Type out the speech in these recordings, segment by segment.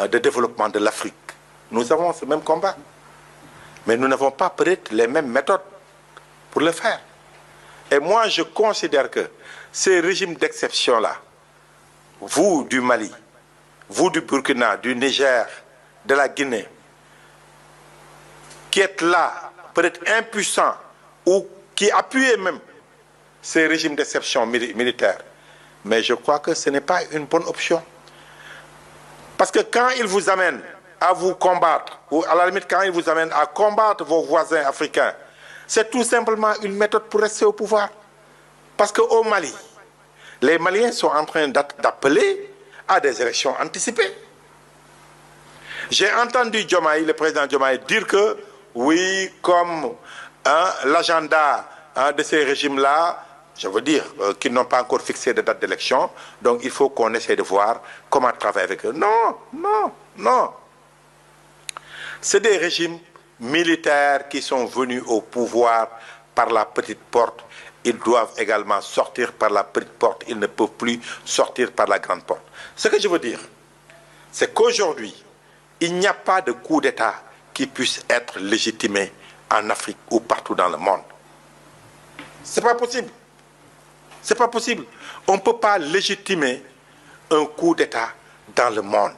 de développement de l'Afrique. Nous avons ce même combat. Mais nous n'avons pas peut-être les mêmes méthodes pour le faire. Et moi, je considère que ces régimes d'exception-là, vous du Mali, vous du Burkina, du Niger, de la Guinée, qui êtes là, peut-être impuissants, ou qui appuyez même ces régimes d'exception militaires, mais je crois que ce n'est pas une bonne option. Parce que quand ils vous amènent à vous combattre, ou à la limite quand ils vous amènent à combattre vos voisins africains, c'est tout simplement une méthode pour rester au pouvoir. Parce qu'au Mali, les Maliens sont en train d'appeler à des élections anticipées. J'ai entendu Diomaye, le président Diomaye, dire que oui, comme l'agenda de ces régimes-là, je veux dire, qu'ils n'ont pas encore fixé de date d'élection, donc il faut qu'on essaie de voir comment travailler avec eux. Non, non, non. C'est des régimes militaires qui sont venus au pouvoir par la petite porte. Ils doivent également sortir par la petite porte. Ils ne peuvent plus sortir par la grande porte. Ce que je veux dire, c'est qu'aujourd'hui, il n'y a pas de coup d'État qui puisse être légitimé en Afrique ou partout dans le monde. Ce n'est pas possible. C'est pas possible. On ne peut pas légitimer un coup d'État dans le monde,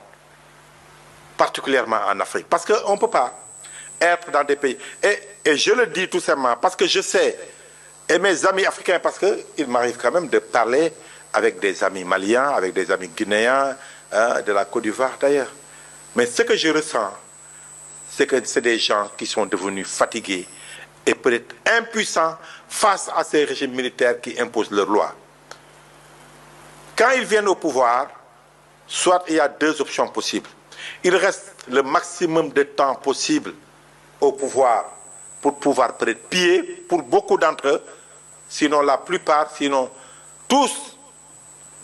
particulièrement en Afrique. Parce qu'on ne peut pas être dans des pays. Et je le dis tout simplement parce que je sais, et mes amis africains, parce qu'il m'arrive quand même de parler avec des amis maliens, avec des amis guinéens, de la Côte d'Ivoire d'ailleurs. Mais ce que je ressens, c'est que c'est des gens qui sont devenus fatigués et peut-être impuissants face à ces régimes militaires qui imposent leurs lois. Quand ils viennent au pouvoir, soit il y a deux options possibles. Il reste le maximum de temps possible au pouvoir pour pouvoir peut-être piller pour beaucoup d'entre eux, sinon la plupart, sinon tous,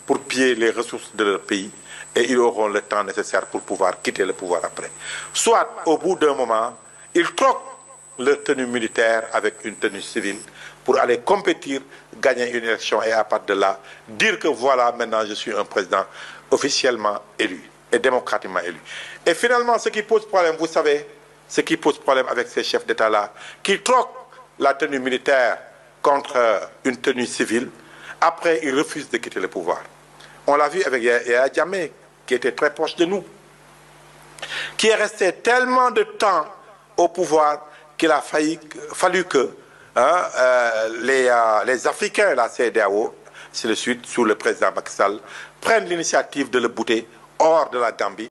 pour piller les ressources de leur pays, et ils auront le temps nécessaire pour pouvoir quitter le pouvoir après. Soit, au bout d'un moment, ils troquent leur tenue militaire avec une tenue civile pour aller compétir, gagner une élection et à partir de là, dire que voilà, maintenant je suis un président officiellement élu et démocratiquement élu. Et finalement, ce qui pose problème, vous savez, ce qui pose problème avec ces chefs d'État-là, qui troquent la tenue militaire contre une tenue civile, après ils refusent de quitter le pouvoir. On l'a vu avec Yahya Jammeh, qui était très proche de nous, qui est resté tellement de temps au pouvoir qu'il a fallu que les Africains, la CEDEAO, c'est le Sud, sous le président Macky Sall, prennent l'initiative de le bouter hors de la Gambie.